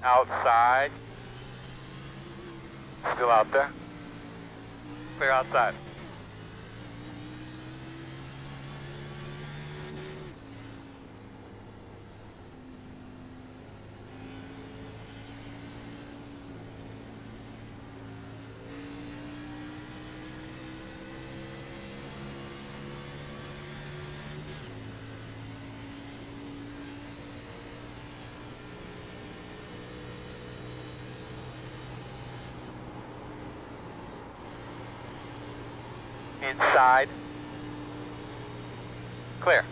Outside. Still out there. Clear outside. Inside. Clear.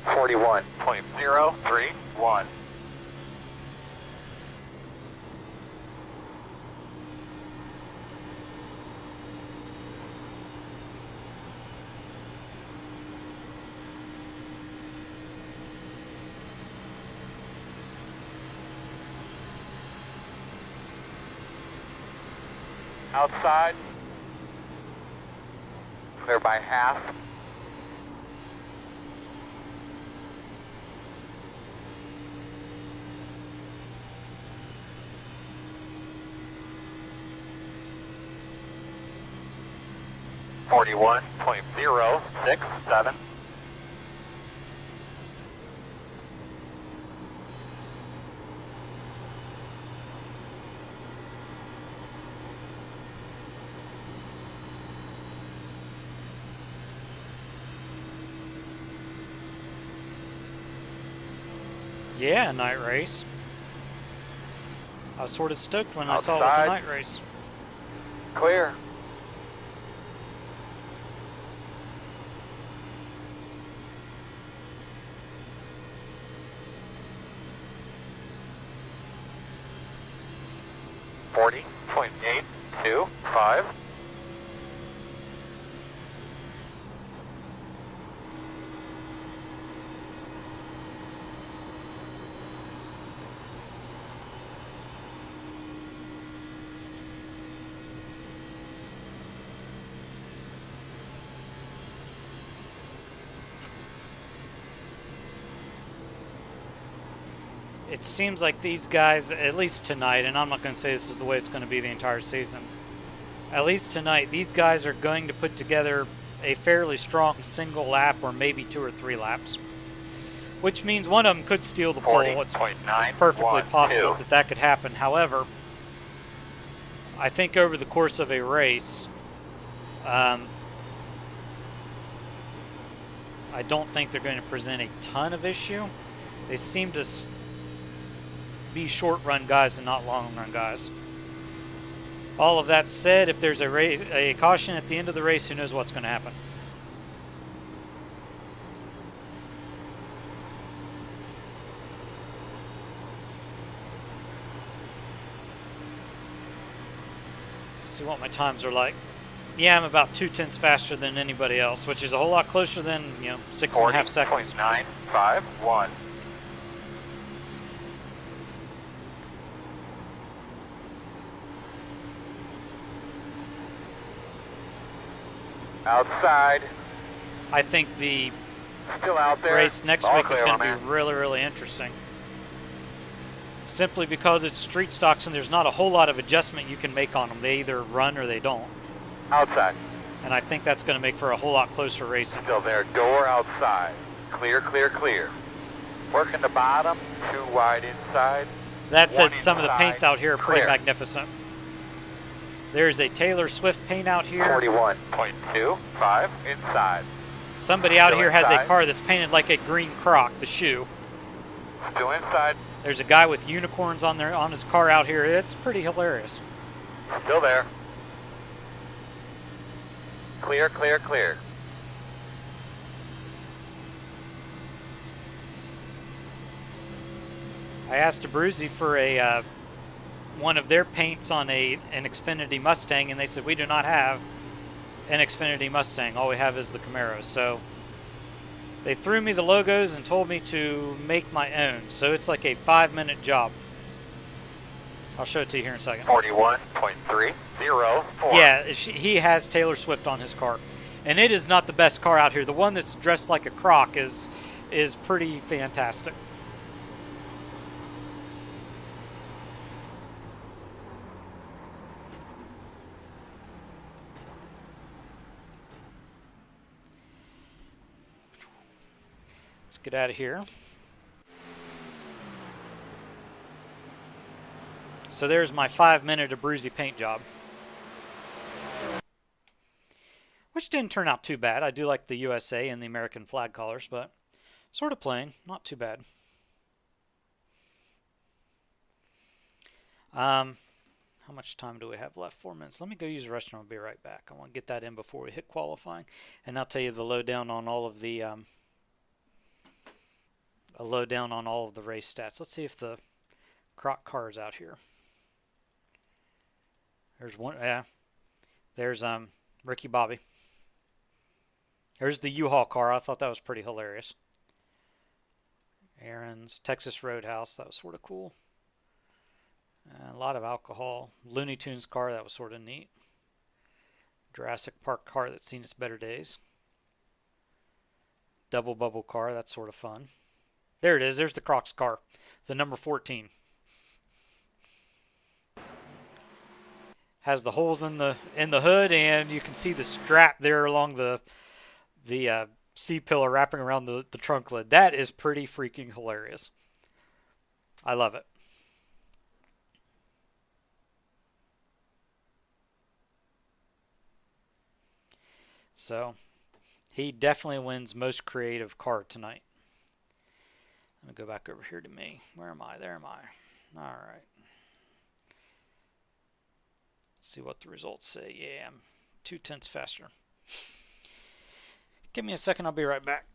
.031. Outside. Clear by half. .067. Yeah, night race. I was sort of stoked when I saw it was a night race. Clear. .825. It seems like these guys, at least tonight, and I'm not going to say this is the way it's going to be the entire season, at least tonight, these guys are going to put together a fairly strong single lap or maybe 2 or 3 laps, which means one of them could steal the pole. It's perfectly possible that that could happen. However, I think over the course of a race, I don't think they're going to present a ton of issue. They seem to be short run guys and not long run guys. All of that said, if there's a caution at the end of the race, who knows what's going to happen. Let's see what my times are like. Yeah, I'm about 0.2 faster than anybody else, which is a whole lot closer than 6.5 seconds. 40.951. Outside. I think the Still out there. race next week is going to be really, really interesting. Simply because it's street stocks and there's not a whole lot of adjustment you can make on them. They either run or they don't. Outside. And I think that's going to make for a whole lot closer racing. Still there. Door outside. Clear, clear, clear. Working the bottom. 2 wide inside. That said, 1 some of the inside, paints out here are pretty clear. magnificent. There's a Taylor Swift paint out here. 41.25 inside. Somebody out Still here has a inside. car that's painted like a green Croc, the shoe. Still inside. There's a guy with unicorns on his car out here. It's pretty hilarious. Still there. Clear, clear, clear. I asked Abruzzi for a one of their paints on an Xfinity Mustang, and they said we do not have an Xfinity Mustang. All we have is the Camaro. So they threw me the logos and told me to make my own. So it's like a 5-minute job. I'll show it to you here in a second. 41.304. Yeah, he has Taylor Swift on his car. And it is not the best car out here. The one that's dressed like a croc is pretty fantastic. Let's get out of here. So there's my 5-minute Abruzzi paint job. Which didn't turn out too bad. I do like the USA and the American flag colors, but sort of plain, not too bad. How much time do we have left? 4 minutes. Let me go use the restroom. I'll be right back. I want to get that in before we hit qualifying, and I'll tell you the lowdown on all of the race stats. Let's see if the croc car is out here. There's one. Yeah, there's Ricky Bobby. There's the U-Haul car. I thought that was pretty hilarious. Aaron's Texas Roadhouse. That was sort of cool. A lot of alcohol. Looney Tunes car. That was sort of neat. Jurassic Park car that's seen its better days. Double bubble car. That's sort of fun. There it is. There's the Crocs car. The number 14. Has the holes in the hood, and you can see the strap there along the C-pillar wrapping around the trunk lid. That is pretty freaking hilarious. I love it. So, he definitely wins most creative car tonight. Let me go back over here to me. Where am I? There am I. All right. Let's see what the results say. Yeah, I'm 0.2 faster. Give me a second. I'll be right back.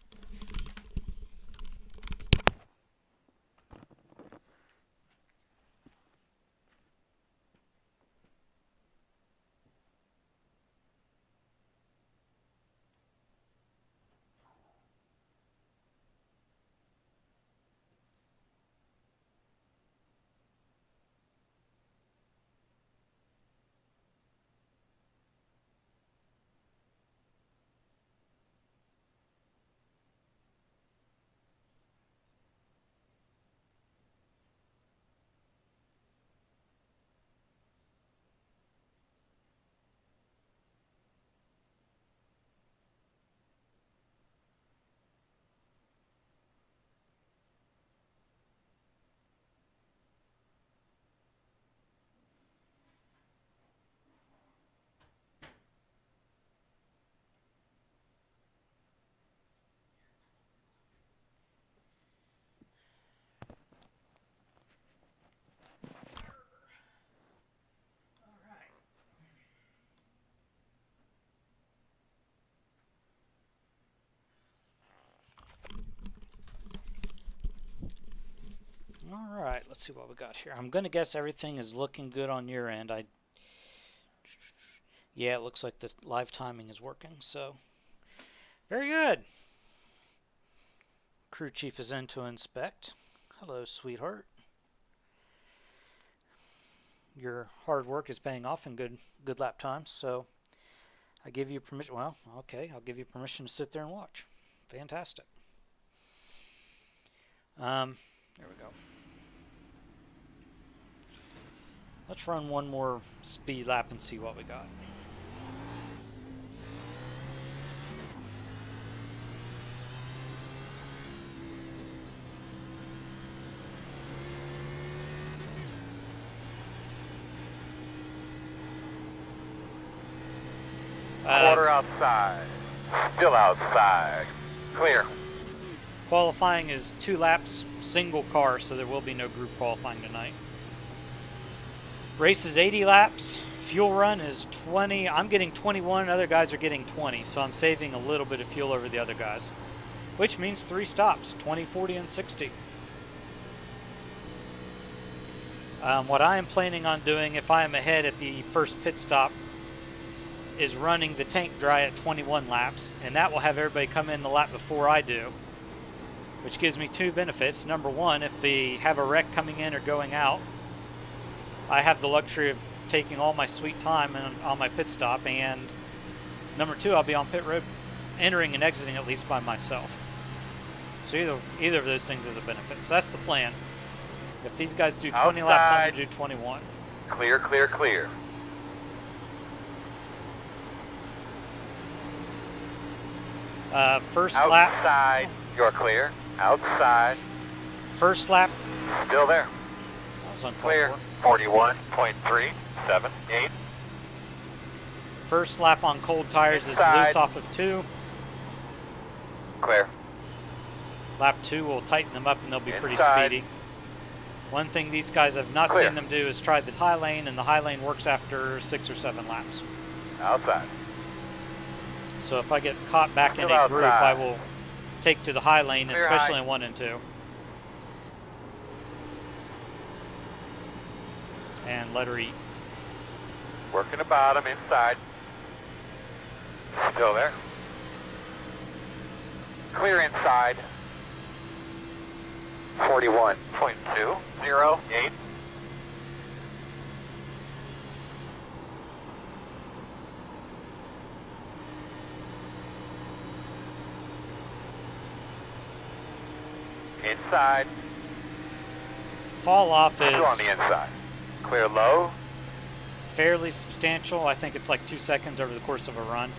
All right, let's see what we got here. I'm going to guess everything is looking good on your end. Yeah, it looks like the live timing is working, so very good. Crew chief is in to inspect. Hello, sweetheart. Your hard work is paying off in good lap times, so I give you permission. Well, okay, I'll give you permission to sit there and watch. Fantastic. There we go. Let's run one more speed lap and see what we got. Quarter outside. Still outside. Clear. Qualifying is 2 laps, single car, so there will be no group qualifying tonight. Race is 80 laps. Fuel run is 20. I'm getting 21, other guys are getting 20, so I'm saving a little bit of fuel over the other guys, which means 3 stops, 20, 40, and 60. What I am planning on doing if I am ahead at the first pit stop is running the tank dry at 21 laps, and that will have everybody come in the lap before I do, which gives me 2 benefits. Number 1, if they have a wreck coming in or going out, I have the luxury of taking all my sweet time on my pit stop, and number 2, I'll be on pit road entering and exiting at least by myself. So either of those things is a benefit. So that's the plan. If these guys do 20 laps, I'm going to do 21. Clear, clear, clear. First outside, lap. Outside, you're clear. Outside. First lap. Still there. That was uncalled Clear. for. 41.378. First lap on cold tires Inside. is loose off of 2. Clear. Lap 2 will tighten them up and they'll be pretty Inside. speedy. One thing these guys have not Clear. seen them do is try the high lane, and the high lane works after 6 or 7 laps. Outside. So if I get caught back in Still a group, outside. I will take to the high lane, Clear especially high. in 1 and 2. And let her eat. Working the bottom, inside. Still there. Clear inside. 41.208. Inside. Fall off Still on is the inside. Clear low. fairly substantial. I think it's like 2 seconds over the course of a run.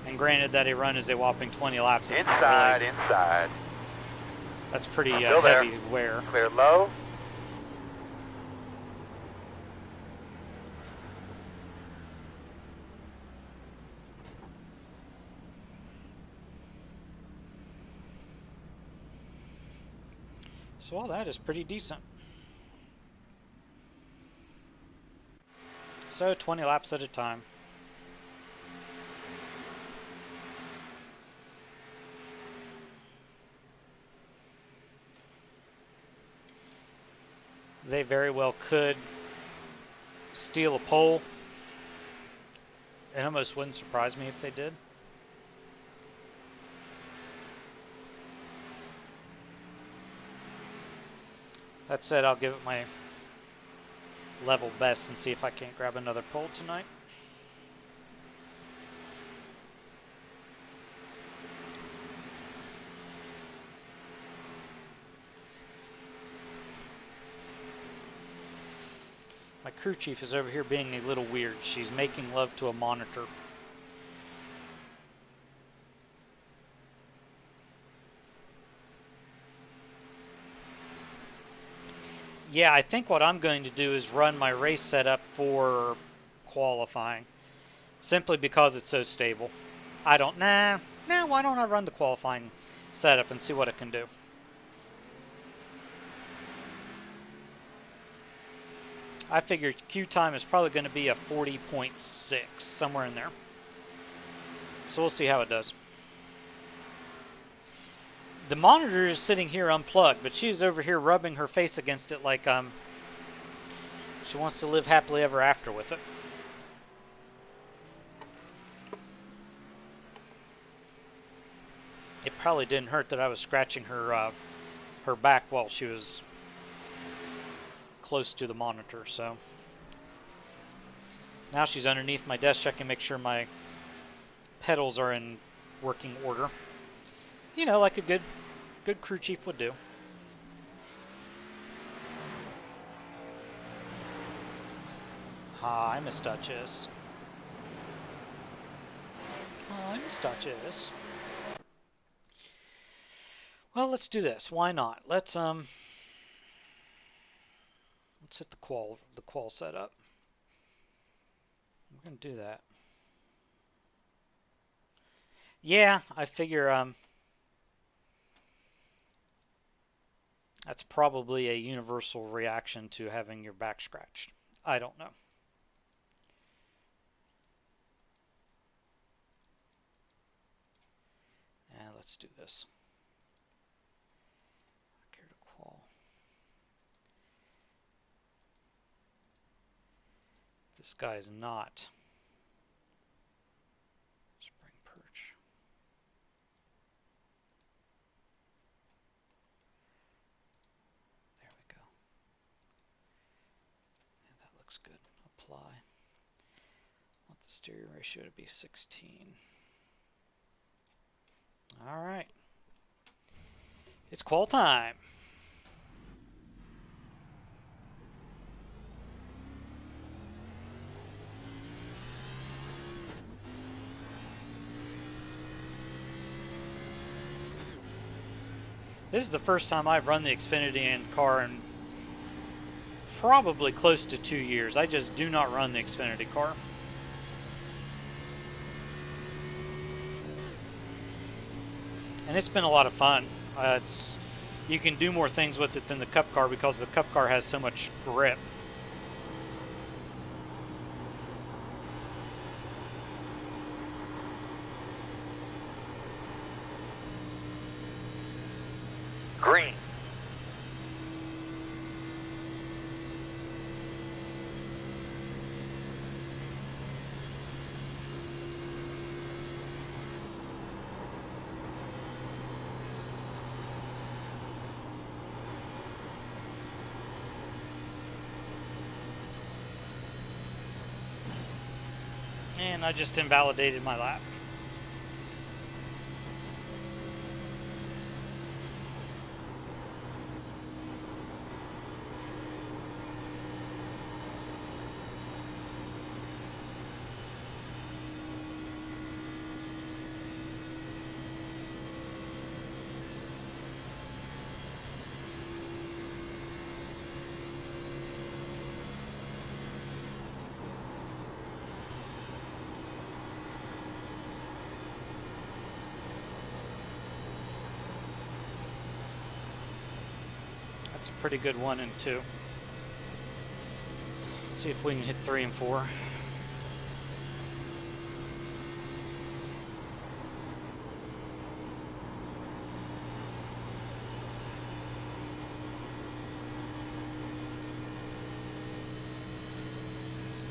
And granted that a run is a whopping 20 laps, it's not Inside, really, inside. that's pretty Still there. heavy wear. Clear low. So all that is pretty decent. So 20 laps at a time. They very well could steal a pole. It almost wouldn't surprise me if they did. That said, I'll give it my level best and see if I can't grab another pole tonight. My crew chief is over here being a little weird. She's making love to a monitor. Yeah, I think what I'm going to do is run my race setup for qualifying. Simply because it's so stable. Why don't I run the qualifying setup and see what it can do. I figure queue time is probably going to be a 40.6, somewhere in there. So we'll see how it does. The monitor is sitting here unplugged, but she's over here rubbing her face against it like she wants to live happily ever after with it. It probably didn't hurt that I was scratching her her back while she was close to the monitor. So now she's underneath my desk checking, make sure my pedals are in working order. You know, like a good crew chief would do. Hi, Miss Duchess. Hi, Miss Duchess. Well, let's do this. Why not? Let's hit the qual setup. We're gonna do that. Yeah, I figure That's probably a universal reaction to having your back scratched. I don't know. And let's do this. Care to qual. This guy is not spring perch. There we go. Yeah, that looks good. Apply. Want the stereo ratio to be 16. All right. It's qual time. This is the first time I've run the Xfinity in car in probably close to 2 years. I just do not run the Xfinity car. And it's been a lot of fun. You can do more things with it than the Cup car because the Cup car has so much grip. Green. And I just invalidated my lap. That's a pretty good 1 and 2. Let's see if we can hit 3 and 4.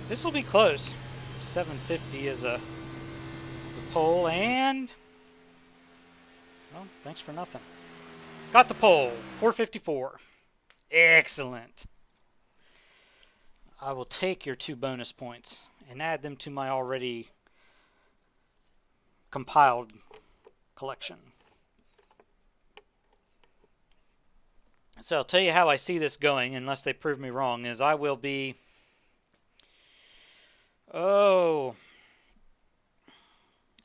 This will be close. 750 is the pole, and well, thanks for nothing. Got the pole. 454. Excellent. I will take your 2 bonus points and add them to my already compiled collection. So I'll tell you how I see this going, unless they prove me wrong, is I will be...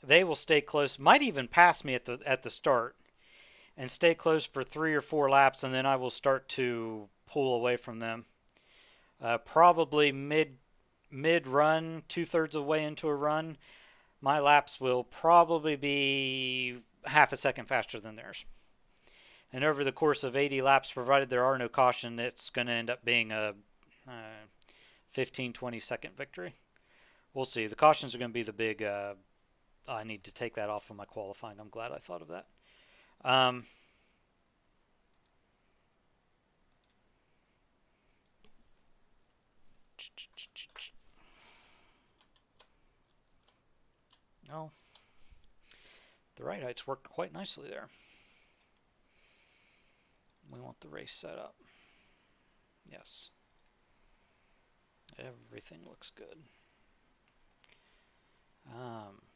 they will stay close. Might even pass me at the start and stay close for 3 or 4 laps, and then I will start to pull away from them. Probably mid-run, 2/3 of the way into a run, my laps will probably be half a second faster than theirs. And over the course of 80 laps, provided there are no caution, it's going to end up being a 15-20 second victory. We'll see. The cautions are going to be the big... I need to take that off of my qualifying. I'm glad I thought of that. Oh, the right heights worked quite nicely there. We want the race set up. Yes. Everything looks good.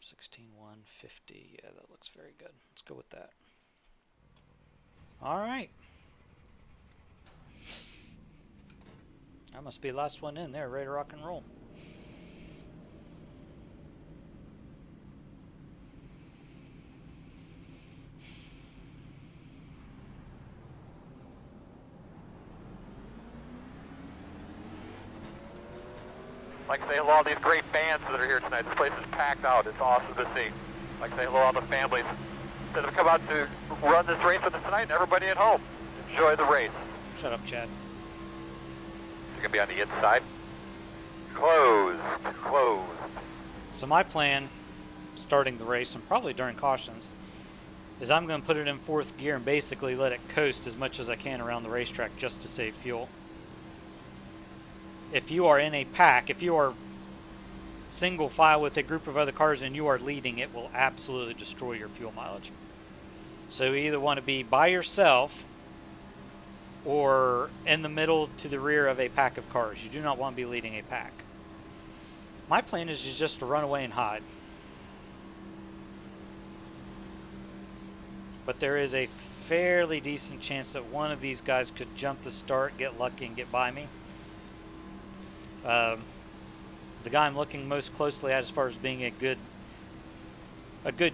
16,150. Yeah, that looks very good. Let's go with that. All right. That must be the last one in there. Ready to rock and roll. Like to say hello to all these great fans that are here tonight. This place is packed out. It's awesome to see. Like to say hello to all the families that have come out to run this race with us tonight, and everybody at home. Enjoy the race. Shut up, Chad. You're going to be on the inside. Closed. Closed. So my plan, starting the race and probably during cautions, is I'm going to put it in 4th gear and basically let it coast as much as I can around the racetrack just to save fuel. If you are in a pack, if you are single file with a group of other cars and you are leading, it will absolutely destroy your fuel mileage. So you either want to be by yourself or in the middle to the rear of a pack of cars. You do not want to be leading a pack. My plan is just to run away and hide. But there is a fairly decent chance that one of these guys could jump the start, get lucky, and get by me. The guy I'm looking most closely at as far as being a good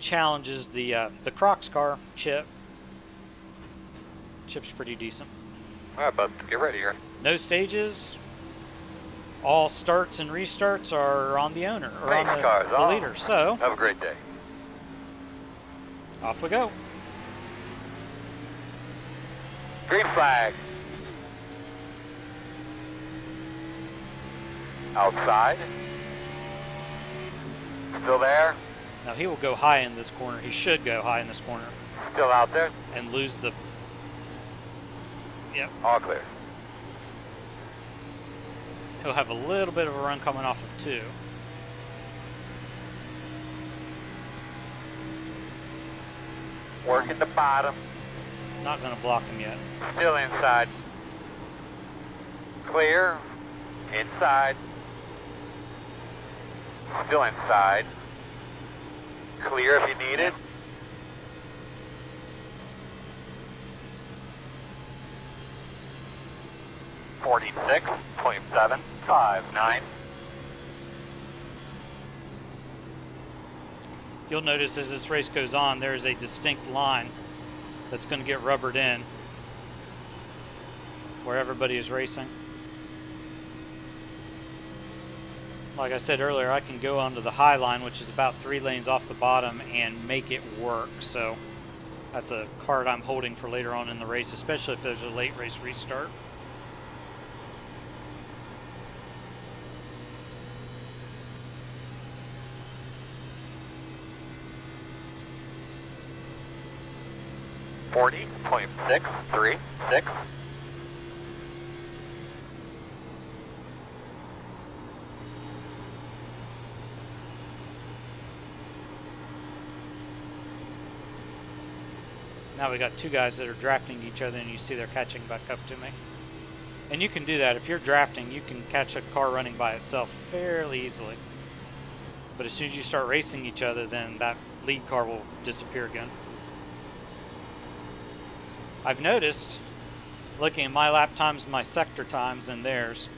challenge is the Crocs car, Chip. Chip's pretty decent. All right, bud. Get ready here. No stages. All starts and restarts are on the owner, or on the leader. So, have a great day. Off we go. Green flag. Outside. Still there. Now he will go high in this corner. He should go high in this corner. Still out there. And lose the... Yep. All clear. He'll have a little bit of a run coming off of 2. Working the bottom. Not going to block him yet. Still inside. Clear. Inside. Still inside. Clear if you need it. .759. You'll notice as this race goes on, there is a distinct line that's going to get rubbered in where everybody is racing. Like I said earlier, I can go onto the high line, which is about 3 lanes off the bottom, and make it work. So that's a card I'm holding for later on in the race, especially if there's a late race restart. .636. Now we got 2 guys that are drafting each other, and you see they're catching back up to me. And you can do that. If you're drafting, you can catch a car running by itself fairly easily. But as soon as you start racing each other, then that lead car will disappear again. I've noticed, looking at my lap times, my sector times, and theirs,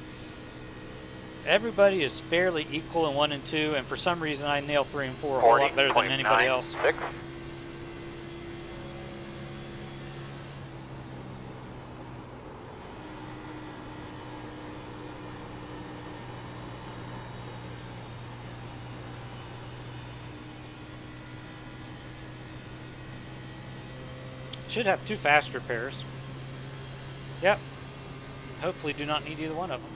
everybody is fairly equal in 1 and 2, and for some reason I nail 3 and 4 a whole lot better than anybody else. 6. Should have 2 faster pairs. Yep. Hopefully do not need either one of them.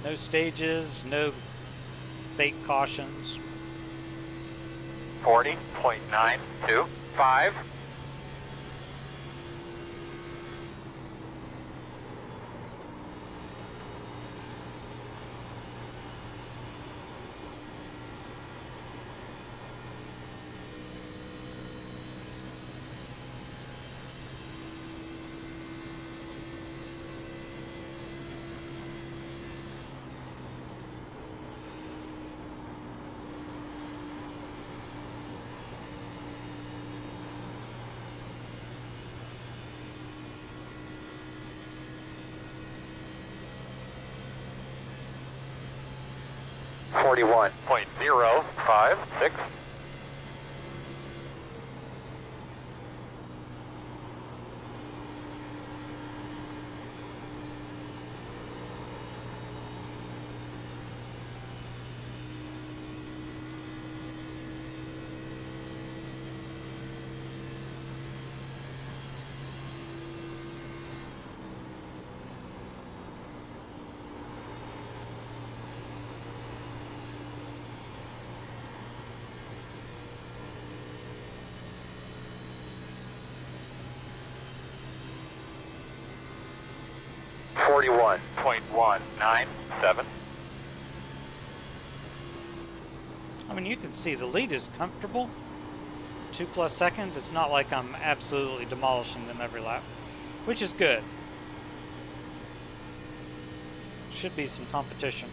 No stages, no fake cautions. 40.925. .056. 41.197. I mean, you can see the lead is comfortable. 2+ seconds. It's not like I'm absolutely demolishing them every lap, which is good. Should be some competition.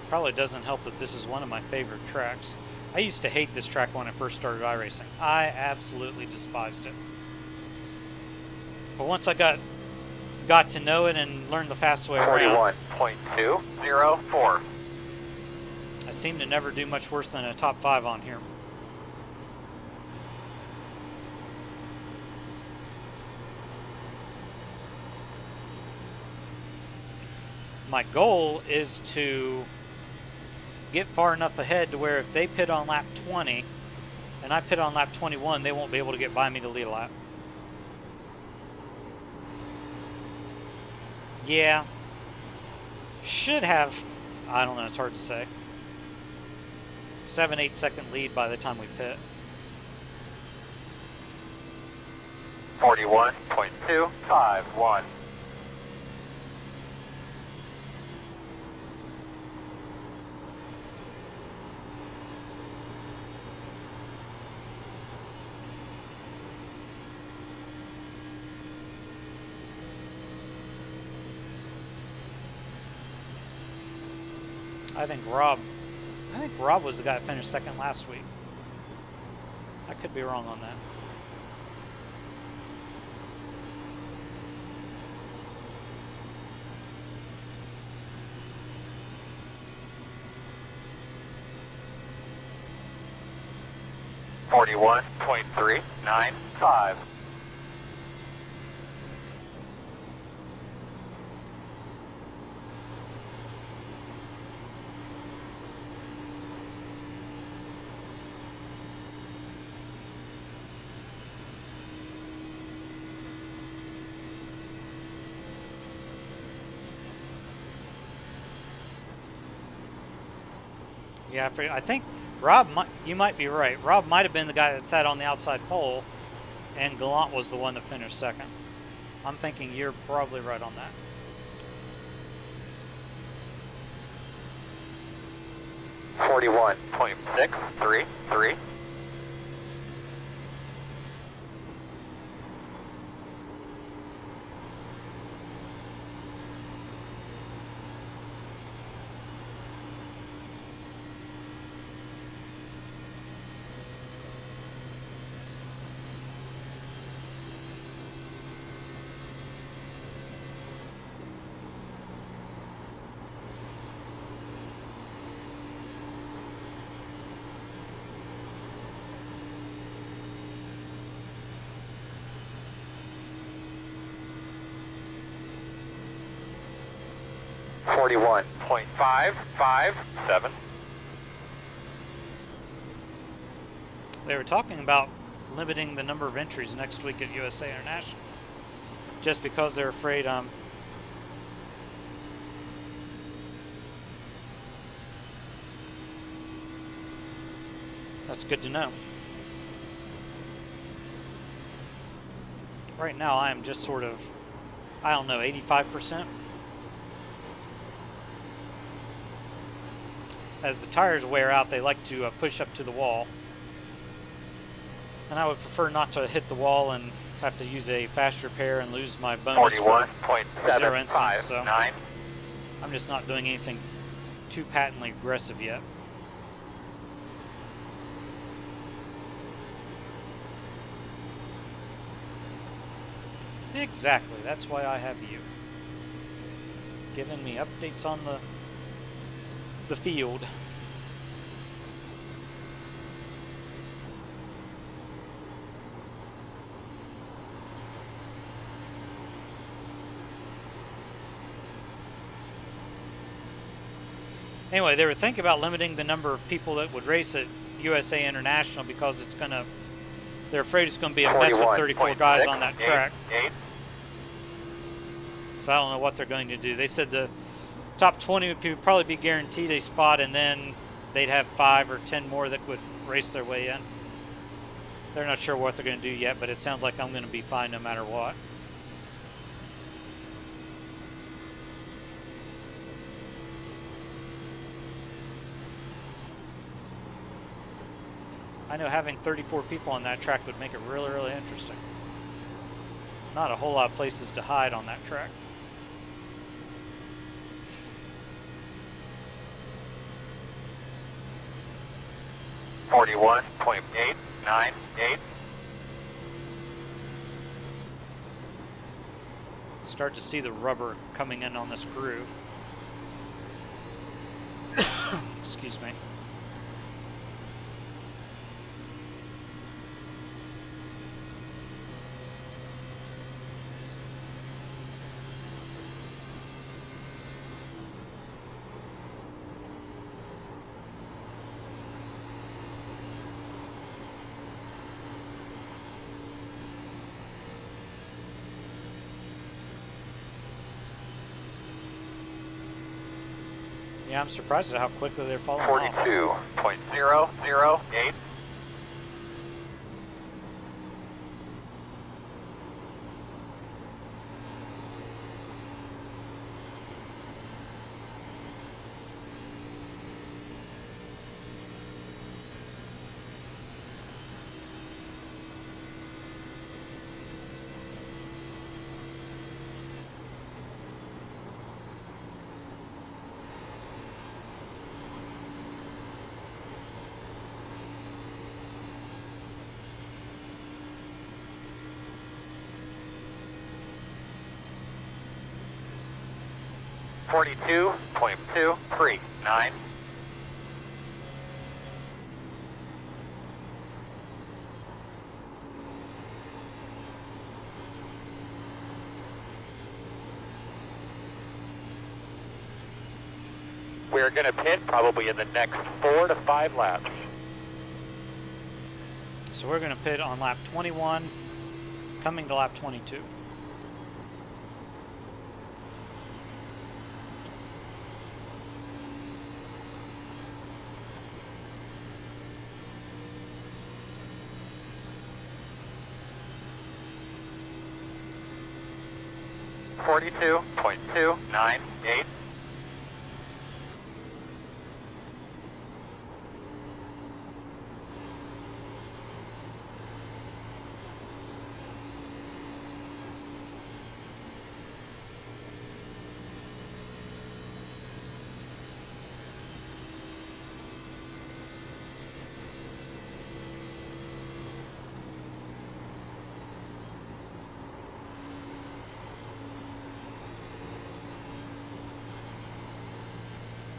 Probably doesn't help that this is one of my favorite tracks. I used to hate this track when I first started iRacing. I absolutely despised it. But once I got to know it and learn the fast way around, 41.204. I seem to never do much worse than a top 5 on here. My goal is to get far enough ahead to where if they pit on lap 20 and I pit on lap 21, they won't be able to get by me to lead a lap. Yeah. Should have, I don't know, it's hard to say. 7-8 second lead by the time we pit. 41.251. I think Rob was the guy that finished second last week. I could be wrong on that. .395. Yeah, I think Rob, you might be right. Rob might have been the guy that sat on the outside pole, and Gallant was the one that finished second. I'm thinking you're probably right on that. .633. .557. They were talking about limiting the number of entries next week at USA International, just because they're afraid that's good to know. Right now I am just sort of, I don't know, 85%. As the tires wear out, they like to push up to the wall. And I would prefer not to hit the wall and have to use a fast repair and lose my bonus for 0 incidents. So I'm just not doing anything too patently aggressive yet. Exactly. That's why I have you. Giving me updates on the field. Anyway, they were thinking about limiting the number of people that would race at USA International because it's gonna, they're afraid it's gonna be a mess with 34 guys on that track. So I don't know what they're going to do. They said the top 20 would probably be guaranteed a spot, and then they'd have 5 or 10 more that would race their way in. They're not sure what they're going to do yet, but it sounds like I'm going to be fine no matter what. I know having 34 people on that track would make it really, really interesting. Not a whole lot of places to hide on that track. .898. Start to see the rubber coming in on this groove. Excuse me. Yeah, I'm surprised at how quickly they're falling off. 42.008. .239. We're going to pit probably in the next 4 to 5 laps. So we're going to pit on lap 21, coming to lap 22. .298.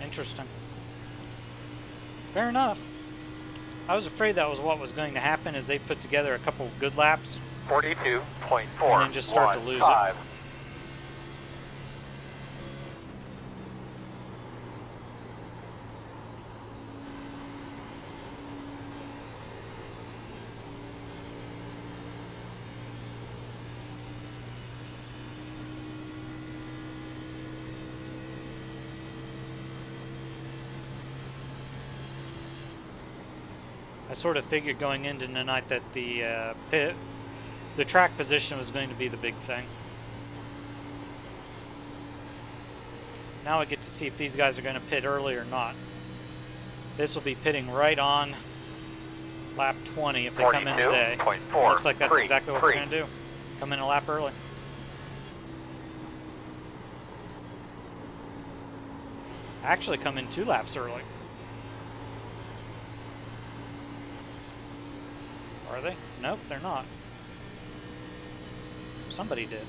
Interesting. Fair enough. I was afraid that was what was going to happen as they put together a couple good laps 42.4 and then just start to lose it. I sort of figured going into tonight that the track position was going to be the big thing. Now I get to see if these guys are going to pit early or not. This will be pitting right on lap 20 if they come in today. Looks like that's exactly what they're going to do. Come in a lap early. Actually come in 2 laps early. Are they? Nope, they're not. Somebody did.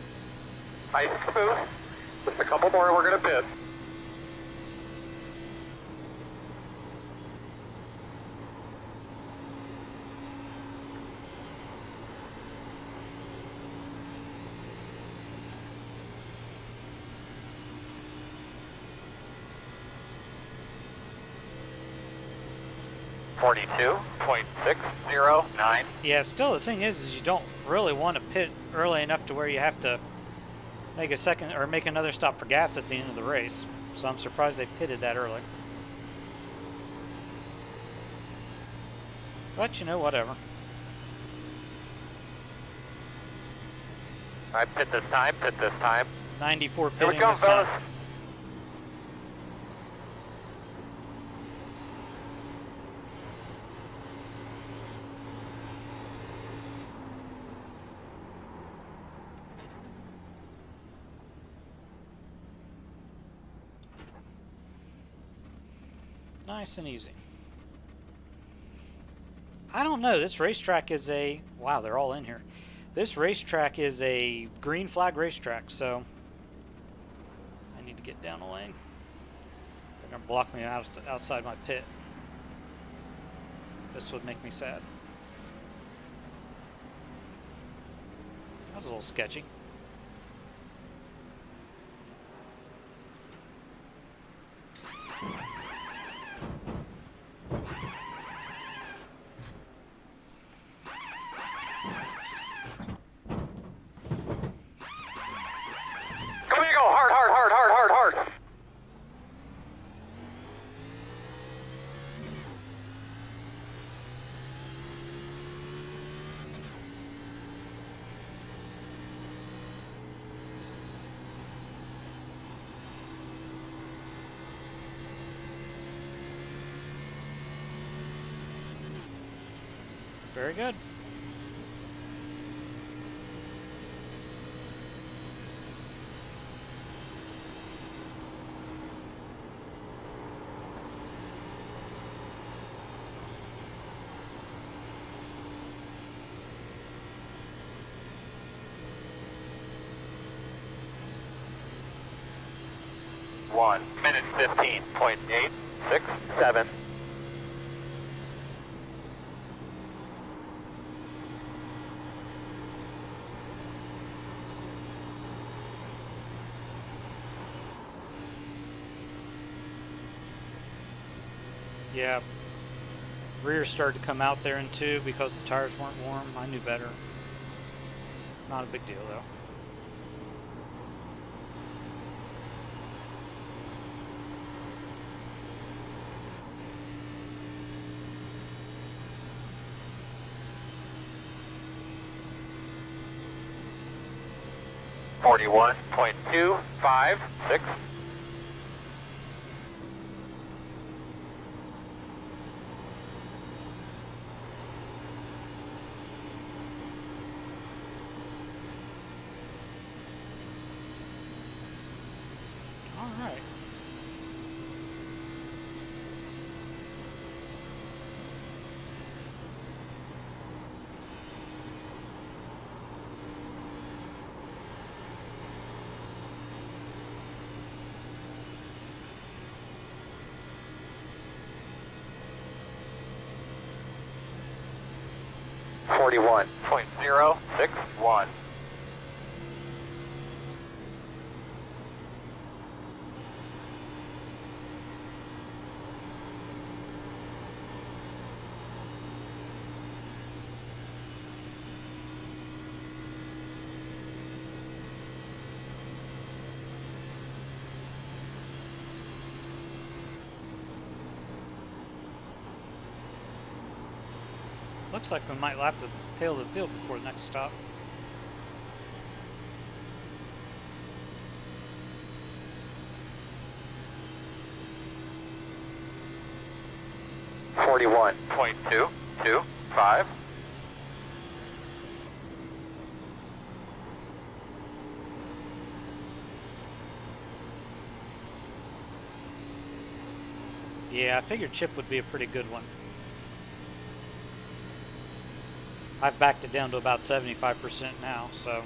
Nice smooth. Just a couple more, we're going to pit. .609. Yeah, still the thing is you don't really want to pit early enough to where you have to make a second or make another stop for gas at the end of the race. So I'm surprised they pitted that early. But you know, whatever. I pit this time, pit this time. 94 Here we pitting go, this time. fellas. Nice and easy. I don't know. This racetrack is a... Wow, they're all in here. This racetrack is a green flag racetrack, so... I need to get down the lane. They're going to block me outside my pit. This would make me sad. That was a little sketchy. Come here, go hard, hard, hard, hard, hard, hard. Very good. One minute 15.867. Yeah. Rear started to come out there in two because the tires weren't warm. I knew better. Not a big deal though. Forty-one point two five six. All right. Forty-one point zero six one. Looks like we might lap the tail of the field before the next stop. 41.225. Yeah, I figured chip would be a pretty good one. I've backed it down to about 75% now, so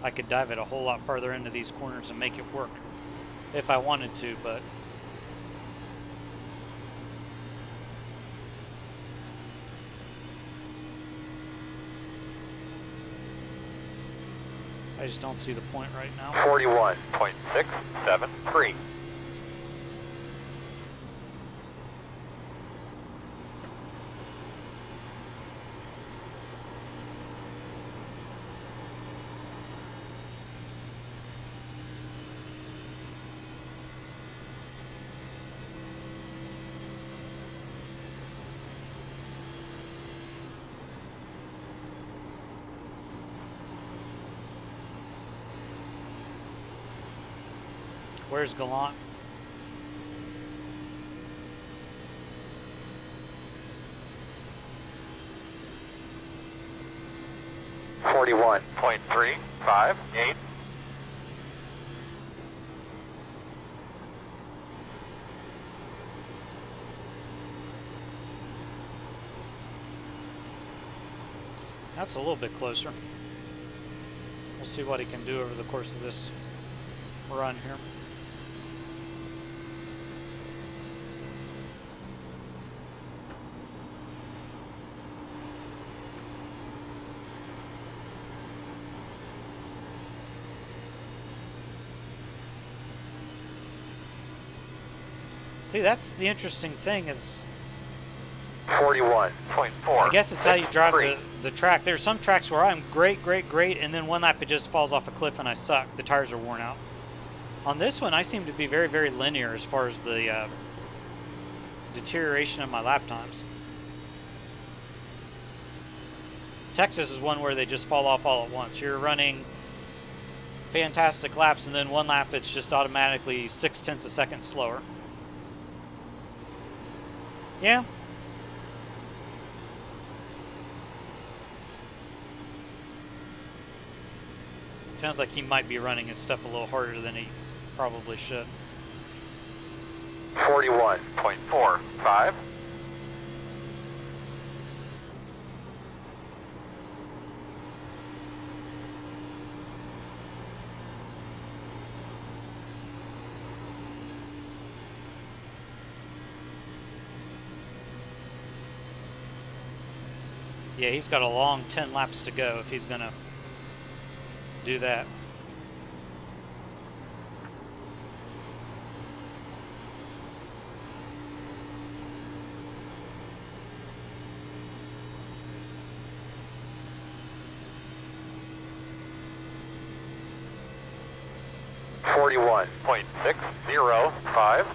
I could dive it a whole lot farther into these corners and make it work if I wanted to, but I just don't see the point right now. 41.673. Where's Gallant? .358. That's a little bit closer. We'll see what he can do over the course of this run here. See, that's the interesting thing is 41.4. I guess it's how you drive the track. There's some tracks where I'm great, and then one lap it just falls off a cliff and I suck. The tires are worn out. On this one, I seem to be very, very linear as far as the deterioration of my lap times. Texas is one where they just fall off all at once. You're running fantastic laps, and then one lap it's just automatically 0.6 seconds slower. Yeah. It sounds like he might be running his stuff a little harder than he probably should. 41.45. Yeah, he's got a long 10 laps to go if he's going to do that. .605.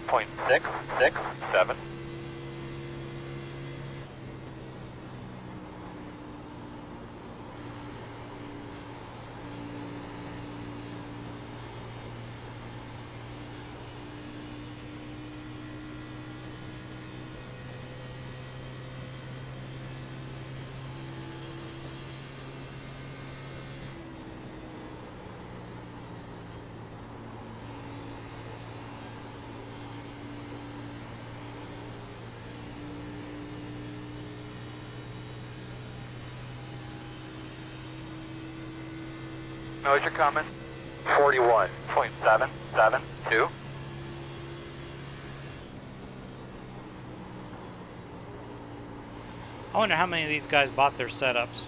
.667. Noise you're coming. 41.772. I wonder how many of these guys bought their setups.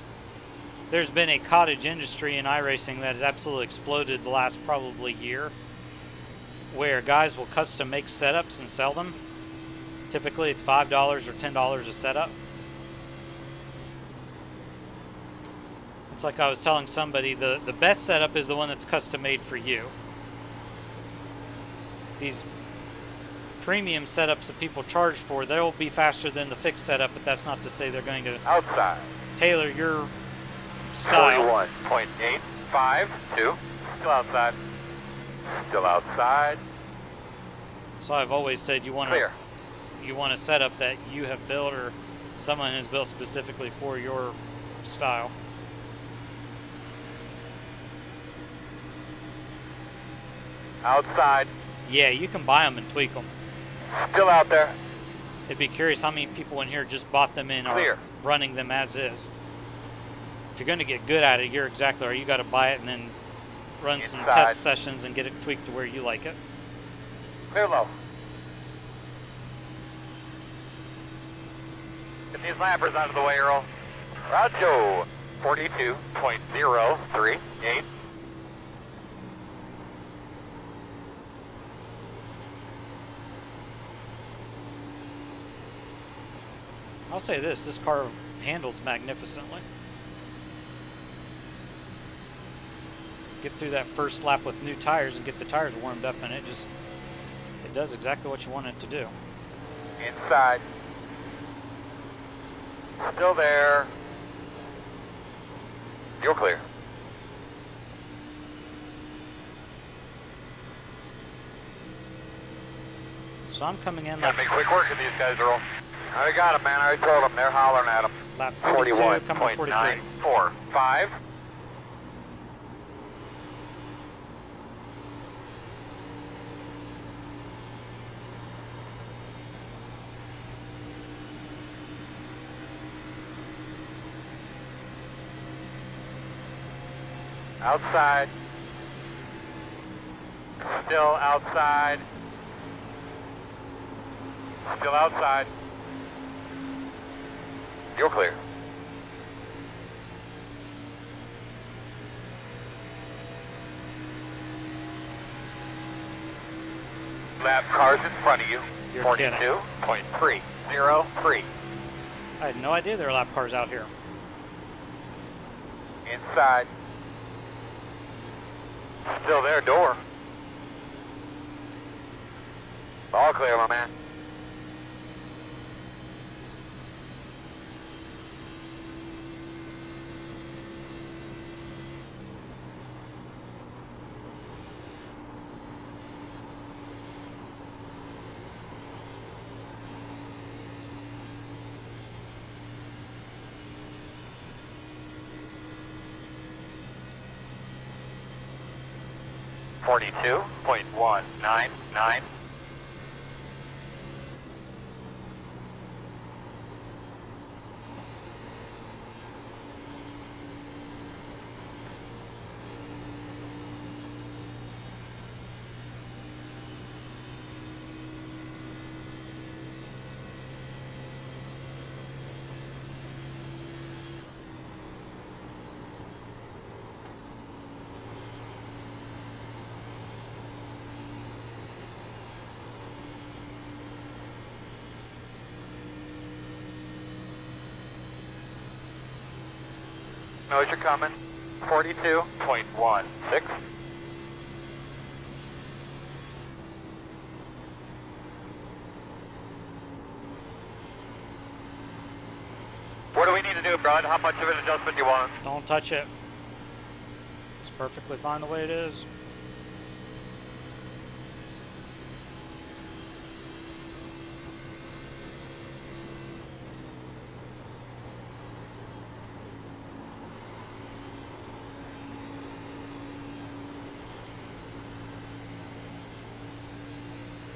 There's been a cottage industry in iRacing that has absolutely exploded the last probably year, where guys will custom make setups and sell them. Typically it's $5 or $10 a setup. It's like I was telling somebody, the best setup is the one that's custom made for you. These premium setups that people charge for, they'll be faster than the fixed setup, but that's not to say they're going to outside tailor your style. 41.852. Still outside. Still outside. So I've always said you want Clear. a setup that you have built or someone has built specifically for your style. Outside. Yeah, you can buy them and tweak them. Still out there. I'd be curious how many people in here just bought them in Clear. or running them as is. If you're going to get good at it, you're exactly right. You got to buy it and then run some Inside. test sessions and get it tweaked to where you like it. Clear low. Get these lappers out of the way, Earl. Roger. 42.038. I'll say this car handles magnificently. Get through that first lap with new tires and get the tires warmed up, and it does exactly what you want it to do. Inside. Still there. You're clear. So I'm coming in Gotta like make quick work of these guys, Earl. I already got them, man. I already told them. They're hollering at them. lap 42, coming 43. 41.945. Outside. Still outside. Still outside. You're clear. Lap cars in front of you. You're 42.303. I had no idea there were lap cars out here. Inside. Still there, door. All clear, my man. .199. Knows you're coming. 42.16. What do we need to do, Brian? How much of an adjustment do you want? Don't touch it. It's perfectly fine the way it is.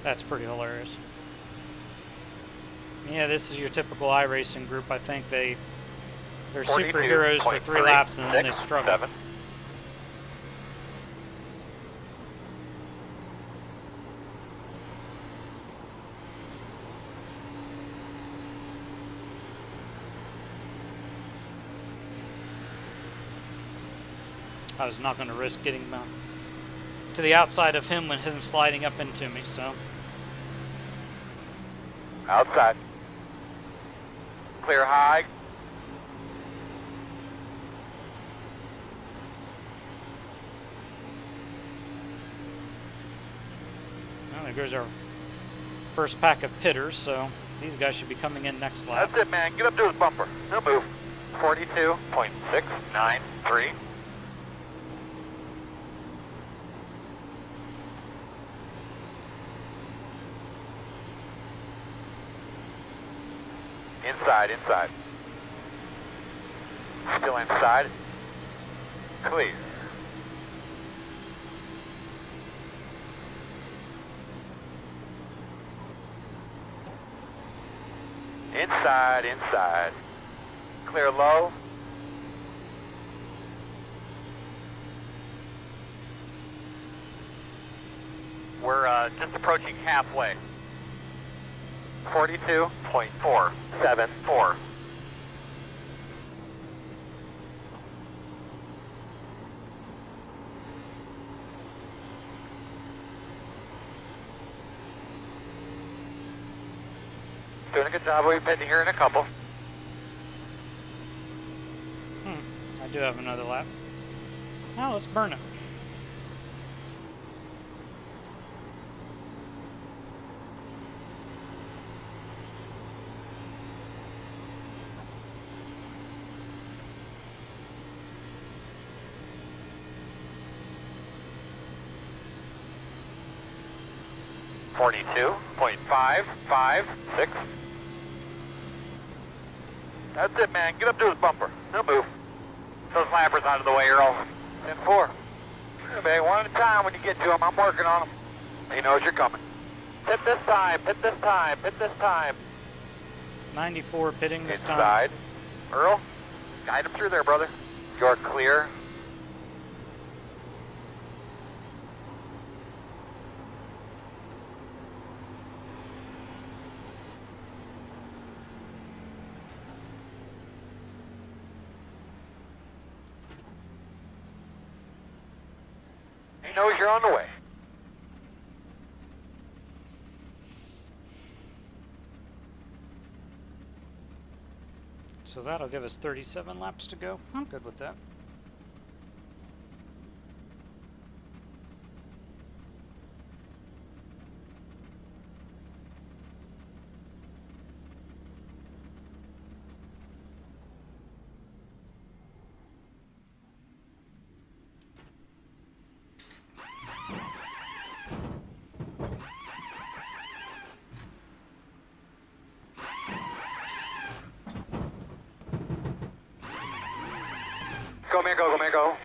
That's pretty hilarious. Yeah, this is your typical iRacing group. I think they're superheroes for 3 laps and then they struggle. 7. I was not going to risk getting to the outside of him when him sliding up into me, so. Outside. Clear high. Well, there goes our first pack of pitters, so these guys should be coming in next lap. That's it, man. Get up to his bumper. No move. 42.693. Inside. Still inside. Clear. Inside. Clear low. We're just approaching halfway. 42.474. doing a good job. We'll be pitting here in a couple. I do have another lap. Now let's burn it. .556. That's it, man. Get up to his bumper. He'll move. Those lappers out of the way, Earl. 10-4. Hey, one at a time when you get to him. I'm working on him. He knows you're coming. Pit this time. Pit this time. Pit this time. 94 pitting this time. Inside. Earl, guide him through there, brother. You're clear. He knows you're on the way. So that'll give us 37 laps to go. I'm good with that. Go, man, go, go, man, go.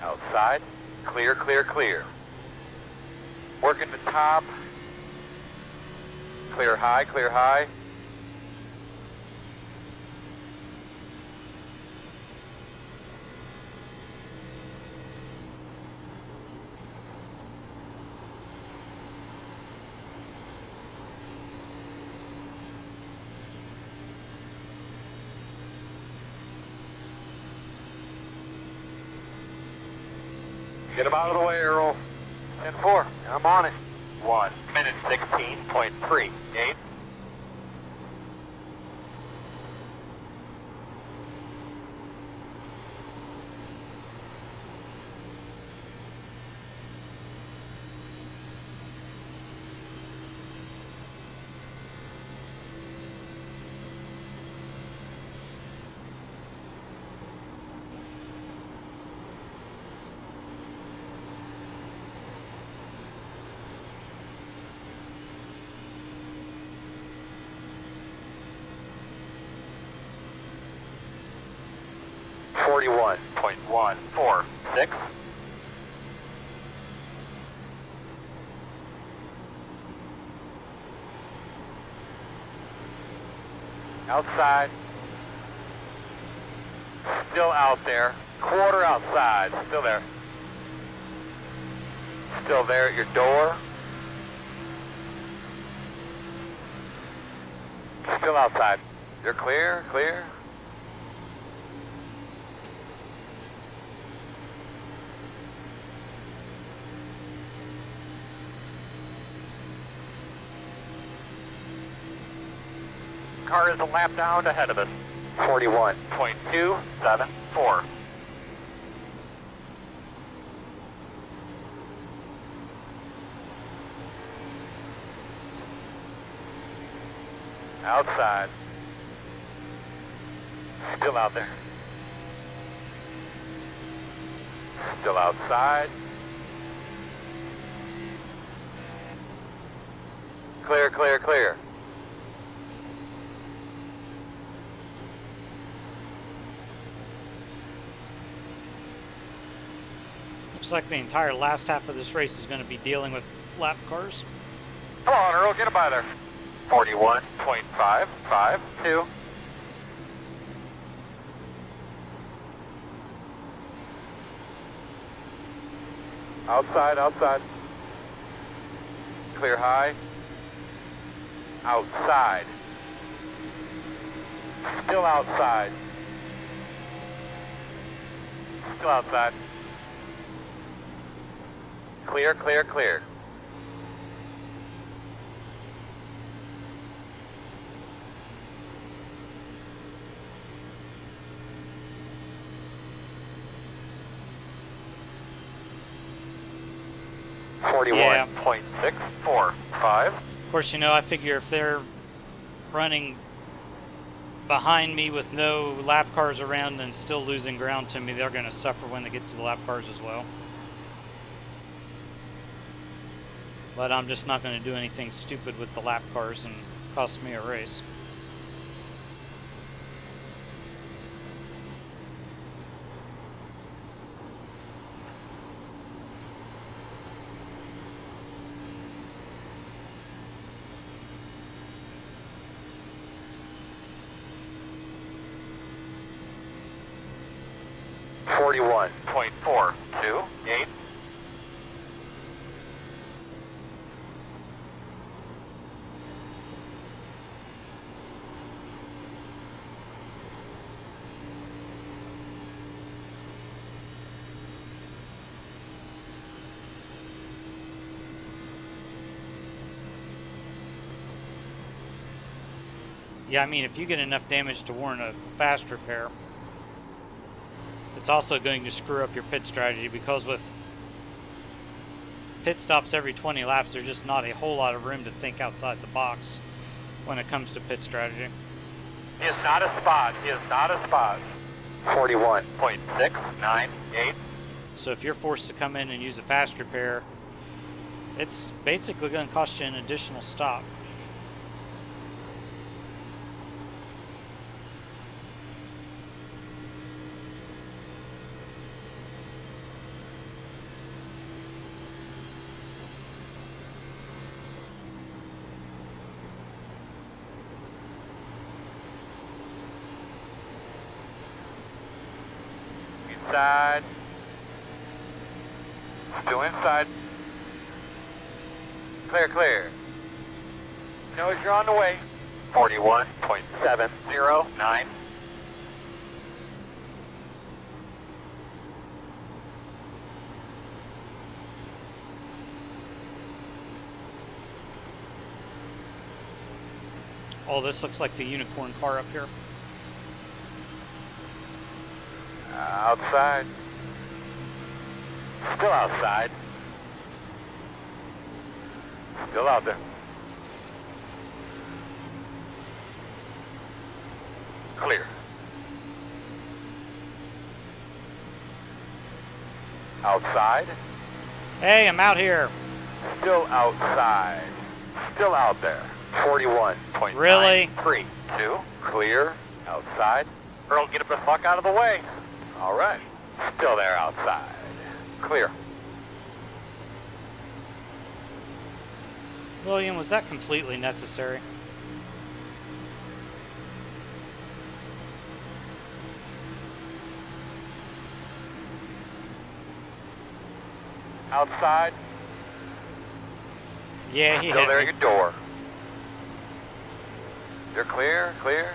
Outside. Clear, clear, clear. Working the top. Clear high, clear high. Get him out of the way, Earl. 10-4. I'm on it. 1 minute 16.38. .146. Outside. Still out there. Quarter outside. Still there. Still there at your door. Still outside. You're clear, clear. Car is a lap down ahead of us. 41.274. Outside. Still out there. Still outside. Clear, clear, clear. Looks like the entire last half of this race is going to be dealing with lap cars. Come on, Earl, get him by there. 41.552. Outside, outside. Clear high. Outside. Still outside. Still outside. Clear, clear, clear. Yeah. 41.645. Of course, you know, I figure if they're running behind me with no lap cars around and still losing ground to me, they're going to suffer when they get to the lap cars as well. But I'm just not going to do anything stupid with the lap cars and cost me a race. .428. Yeah, I mean, if you get enough damage to warrant a fast repair, it's also going to screw up your pit strategy, because with pit stops every 20 laps, there's just not a whole lot of room to think outside the box when it comes to pit strategy. He is not a spot. He is not a spot. 41.698. So if you're forced to come in and use a fast repair, it's basically going to cost you an additional stop. Inside. Still inside. Clear, clear. Knows you're on the way. 41.709. Oh, this looks like the unicorn car up here. Outside. Still outside. Still out there. Clear. Outside. Hey, I'm out here. Still outside. Still out there. 41.932. Really? Clear. Outside. Earl, get the fuck out of the way. All right. Still there outside. Clear. William, was that completely necessary? Outside. Yeah, he Still hit there me. at your door. You're clear, clear.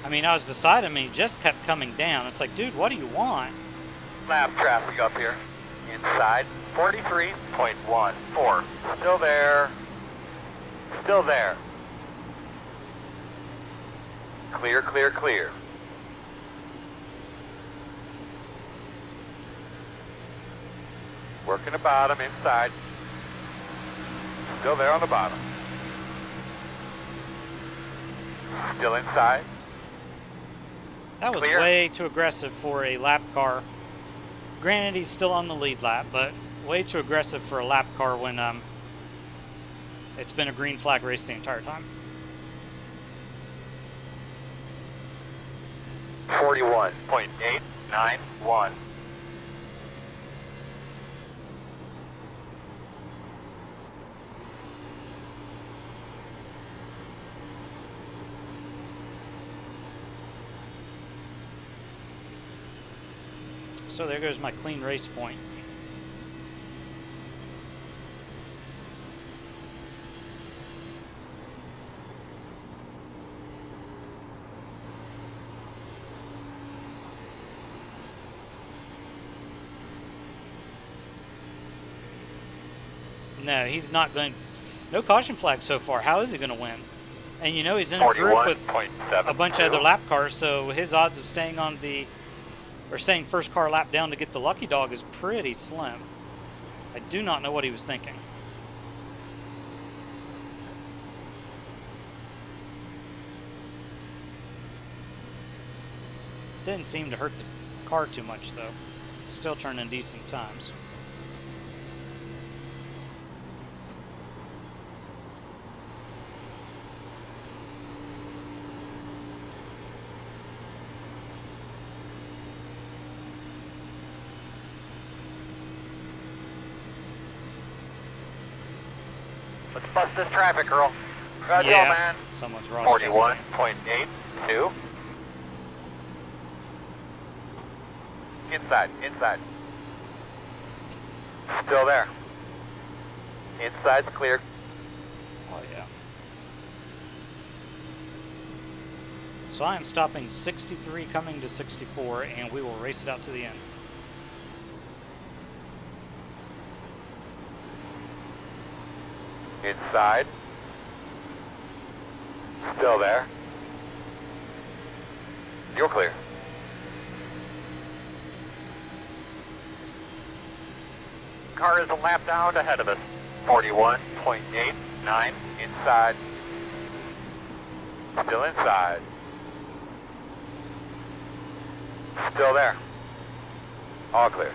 I mean, I was beside him and he just kept coming down. It's like, dude, what do you want? Lap traffic up here. Inside. 43.14. Still there. Still there. Clear, clear, clear. Working the bottom, inside. Still there on the bottom. Still inside. That was Clear. way too aggressive for a lap car. Granted, he's still on the lead lap, but way too aggressive for a lap car when it's been a green flag race the entire time. 41.891. So there goes my clean race point. No, he's not going. No caution flag so far. How is he going to win? And you know he's in a group with a bunch of other lap cars, so his odds of staying on the or staying first car lap down to get the lucky dog is pretty slim. I do not know what he was thinking. Didn't seem to hurt the car too much though. Still turning decent times. Let's bust this traffic, girl. Good Yeah, go, man. someone's Ross 41.82. Inside, inside. Still there. Inside's cleared. Oh yeah. So I am stopping 63 coming to 64 and we will race it out to the end. Inside. Still there. You're clear. Car is a lap down ahead of us. 41.89 inside. Still inside. Still there. All clear.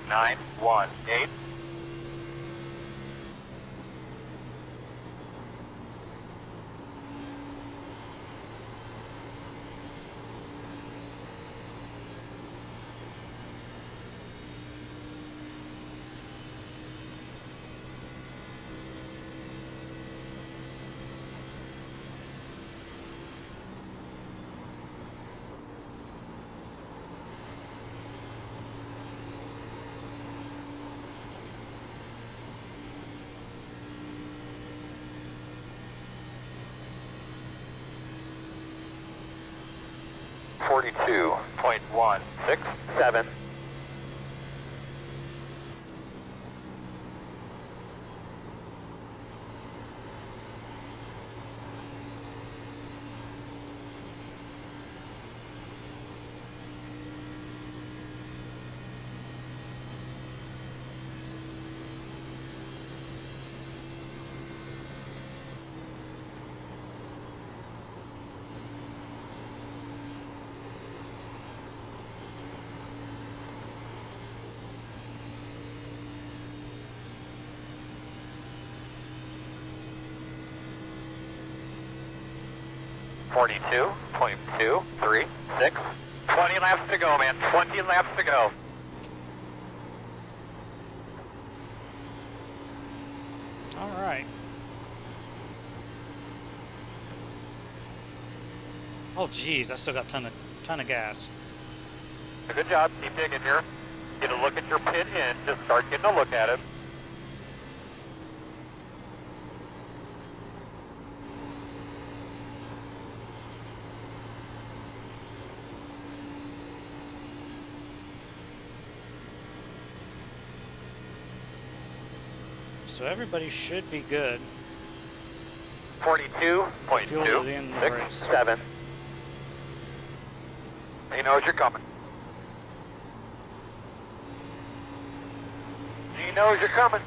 .918. .167. .236. 20 laps to go, man. 20 laps to go. All right. Oh geez, I still got ton of gas. Good job. Keep digging here. Get a look at your pit in. Just start getting a look at it. So everybody should be good. 42.267. He knows you're coming. He knows you're coming.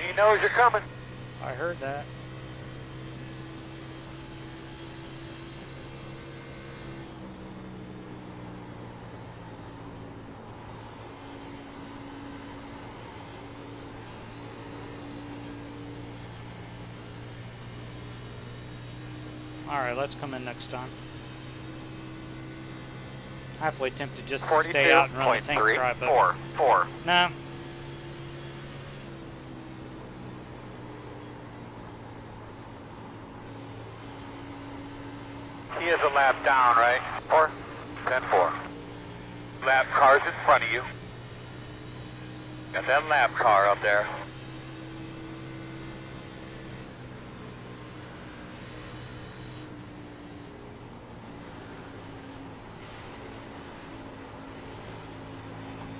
He knows you're coming. I heard that. All right, let's come in next time. Halfway tempted just to stay out and run the tank dry, but 4. nah. He is a lap down, right? 4. Lap car's in front of you. Got that lap car up there.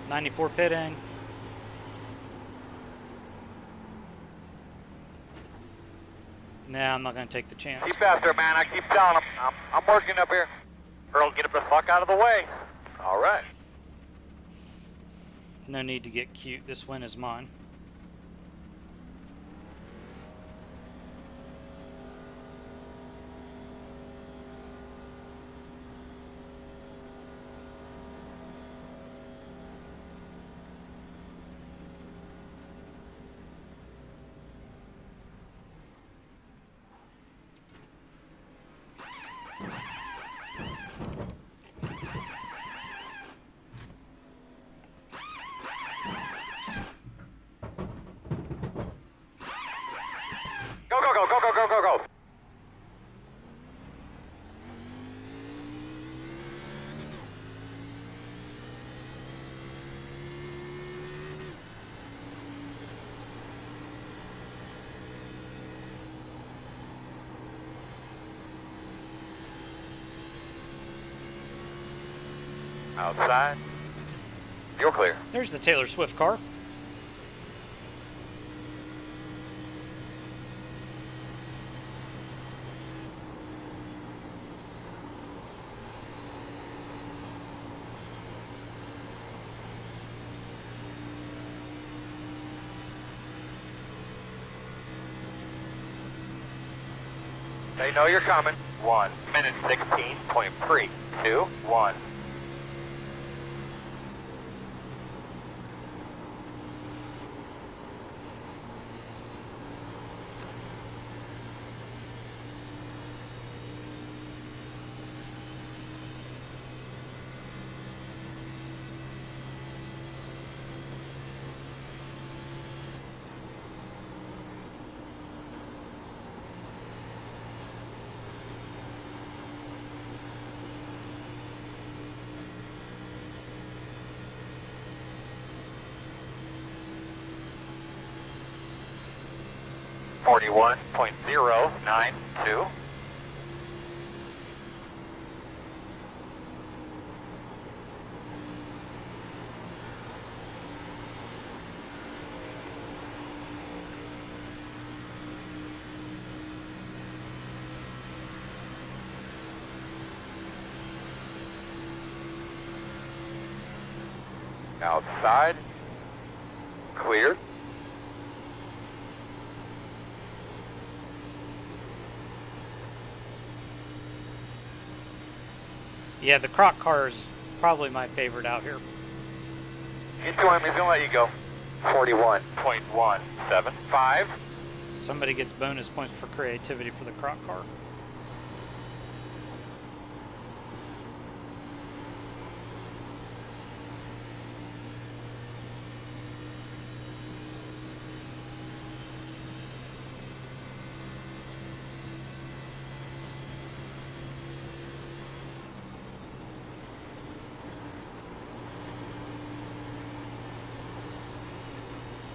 '94 pitting. Nah, I'm not going to take the chance. Keep after, man. I keep telling him. I'm working up here. Earl, get him the fuck out of the way. All right. No need to get cute. This win is mine. Go. Outside. You're clear. There's the Taylor Swift car. They know you're coming. 1 minute 16.321. .092. Outside. Clear. Yeah, the Croc car is probably my favorite out here. Into him, he's going to let you go. 41.175. Somebody gets bonus points for creativity for the Croc car.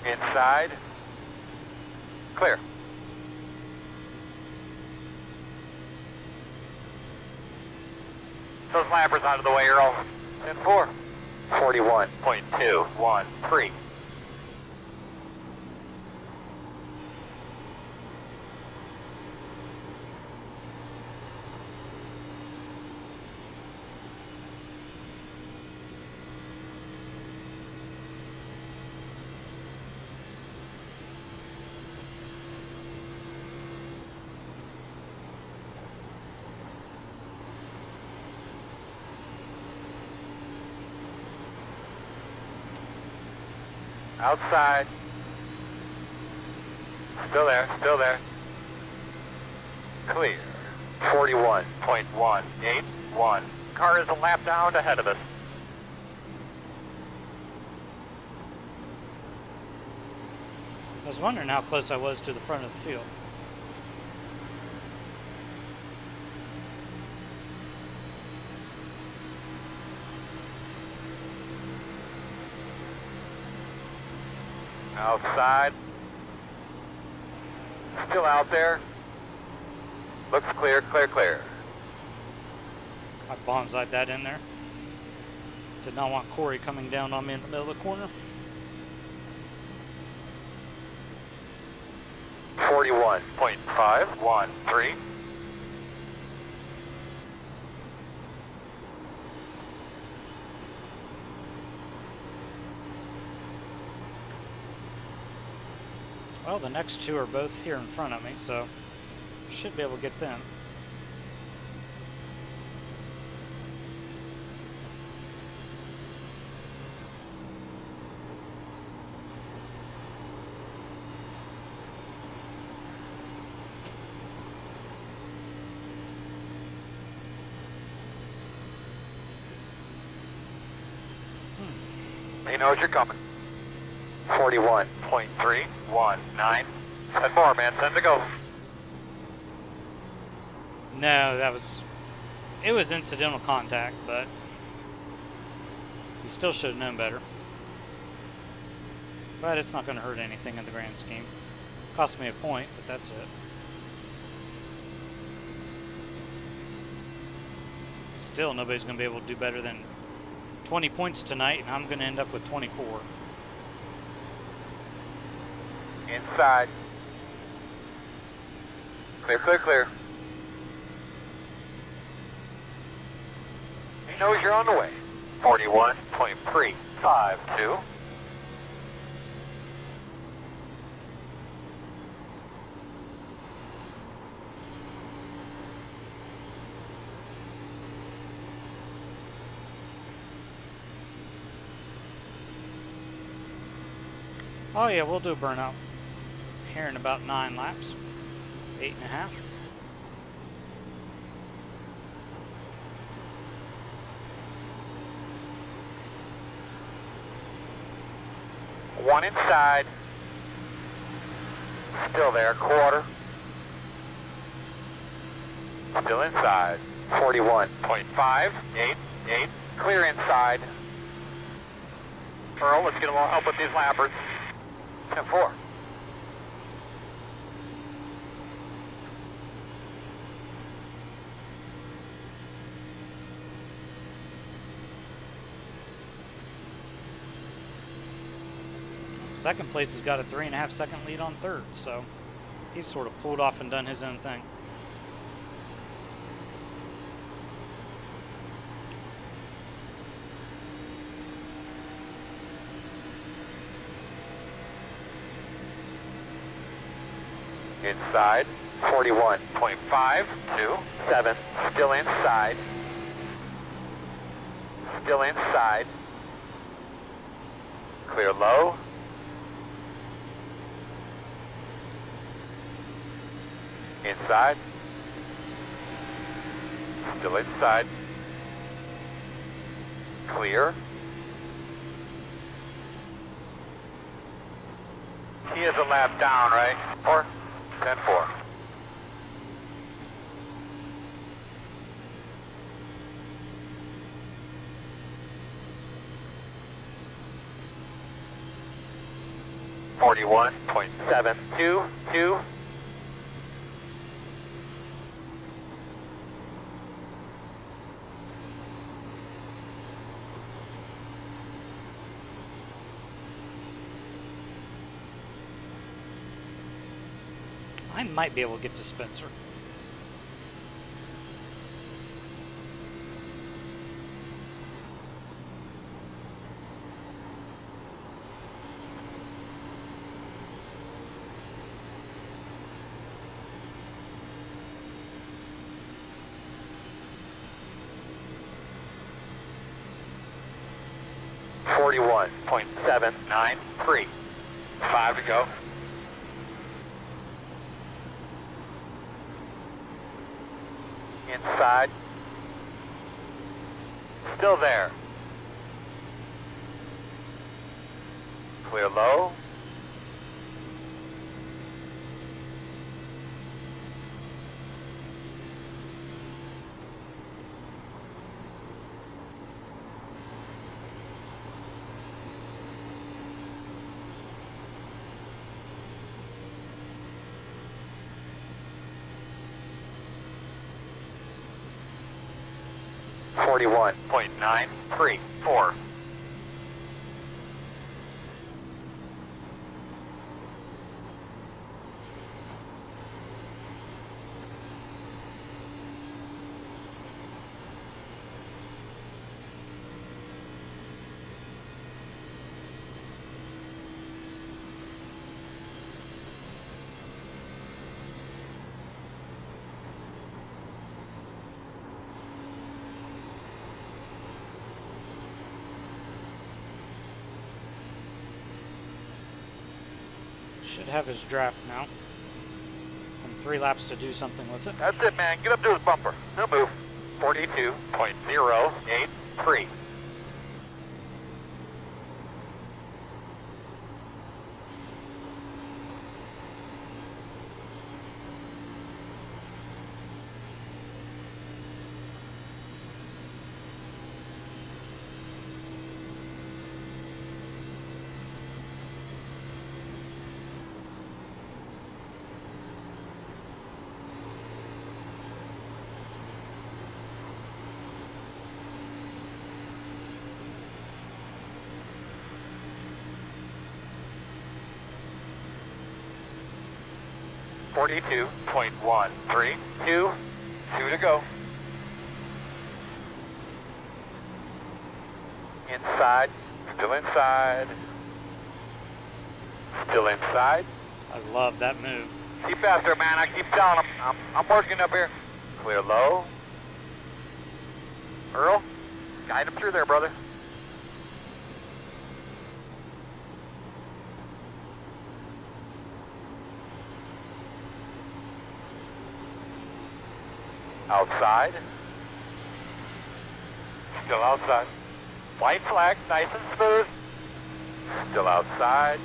Inside. Clear. Those lampers out of the way, Earl. 10-4. 41.213. Outside. Still there, still there. Clear. 41.181. car is a lap down ahead of us. I was wondering how close I was to the front of the field. Outside. Still out there. Looks clear, clear, clear. I bonsai'd that in there. Did not want Corey coming down on me in the middle of the corner. 41.513. Well, the next two are both here in front of me, so should be able to get them. He knows you're coming. 41.319. 10 more, man. 10 to go. No, it was incidental contact, but he still should have known better. But it's not going to hurt anything in the grand scheme. Cost me a point, but that's it. Still, nobody's going to be able to do better than 20 points tonight, and I'm going to end up with 24. Inside. Clear, clear, clear. He knows you're on the way. 41.352. Oh yeah, we'll do a burnout here in about 9 laps. 8.5. One inside. Still there, quarter. Still inside. 41.588. Clear inside. Earl, let's get a little help with these lappers. 10-4. Second place has got a 3.5 second lead on third, so he's sort of pulled off and done his own thing. Inside, 41.527. Still inside. Still inside. Clear low. Inside. Still inside. Clear. He is a lap down, right? 10-4. .722. I might be able to get to Spencer. .793. 5 to go. Inside. Still there. Clear low. .934. Should have his draft now. And 3 laps to do something with it. That's it, man. Get up to his bumper. He'll move. 42.083. .132. 2 to go. Inside. Still inside. Still inside. I love that move. Keep faster, man. I keep telling him. I'm working up here. Clear low. Earl, guide him through there, brother. Outside. Still outside. White flag, nice and smooth. Still outside.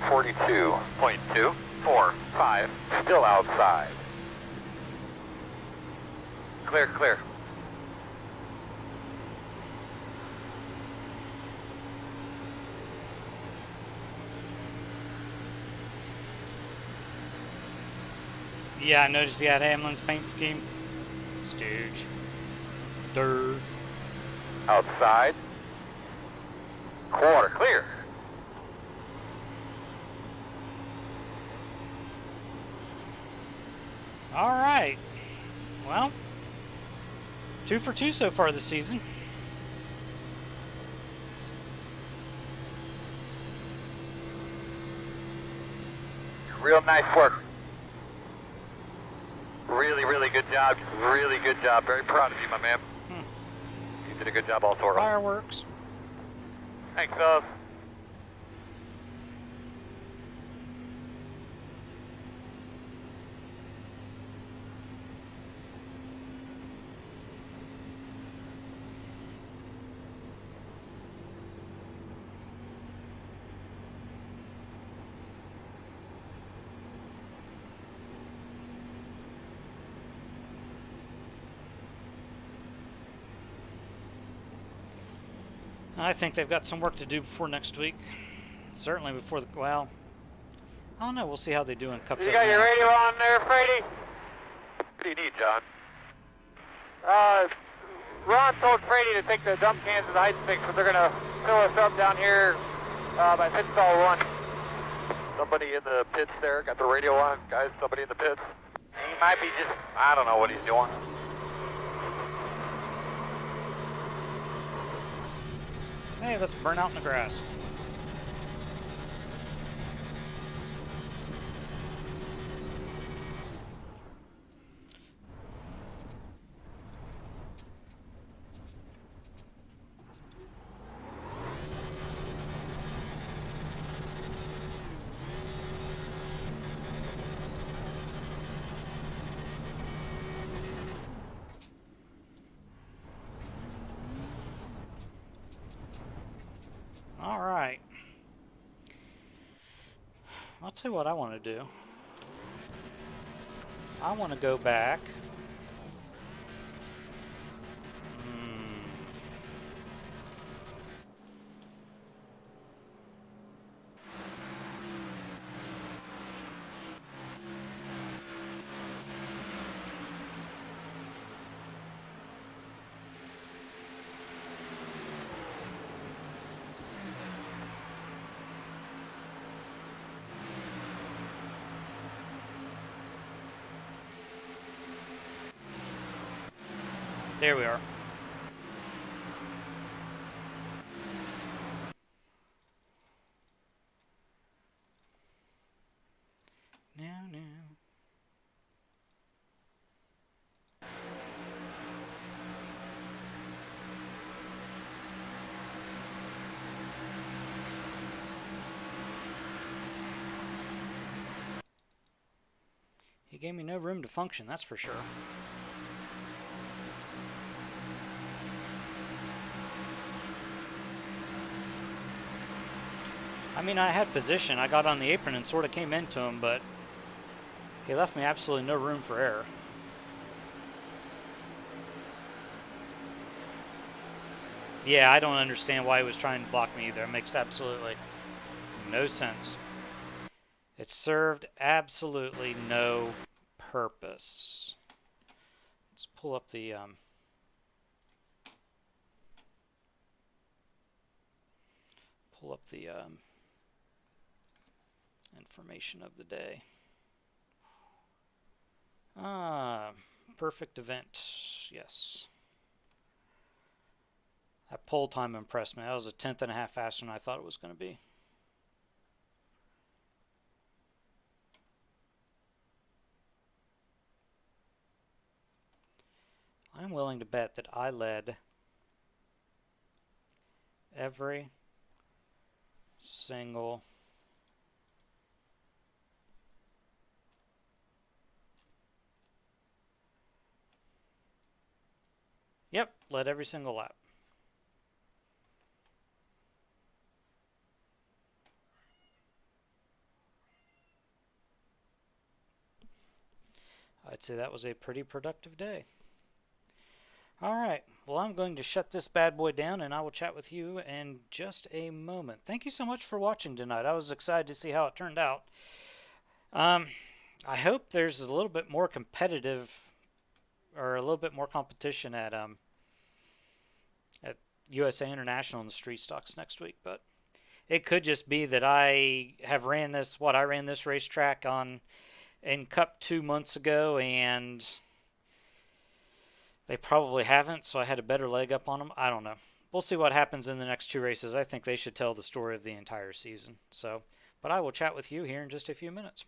42.245. Still outside. Clear, clear. Yeah, I noticed he had Hamlin's paint scheme. Stooge. Third. Outside. Quarter, clear. All right. Well, 2 for 2 so far this season. Real nice work. Really, really good job. Really good job. Very proud of you, my man. You did a good job all tour. Fireworks. Thanks, fellas. I think they've got some work to do before next week. Certainly before the, well, I don't know. We'll see how they do in Cups. You got your radio on there, Frady? What do you need, John? Ron told Frady to take the dump cans to the ice mix, but they're going to fill us up down here by pit stall 1. Somebody in the pits there, got the radio on. Guys, somebody in the pits. He might be just, I don't know what he's doing. Hey, let's burn out in the grass. All right. I'll tell you what I want to do. I want to go back. There we are. Now. He gave me no room to function, that's for sure. I mean, I had position. I got on the apron and sort of came into him, but he left me absolutely no room for error. Yeah, I don't understand why he was trying to block me either. It makes absolutely no sense. It served absolutely no purpose. Let's pull up the information of the day. Perfect event. Yes. That pole time impressed me. That was a tenth and a half faster than I thought it was going to be. I'm willing to bet that I led every single led every single lap. I'd say that was a pretty productive day. Alright, well, I'm going to shut this bad boy down, and I will chat with you in just a moment. Thank you so much for watching tonight. I was excited to see how it turned out. I hope there's a little bit more competitive, or a little bit more competition at USA International in the street stocks next week, but it could just be that I ran this racetrack in Cup 2 months ago, and they probably haven't, so I had a better leg up on them. I don't know. We'll see what happens in the next 2 races. I think they should tell the story of the entire season. But I will chat with you here in just a few minutes.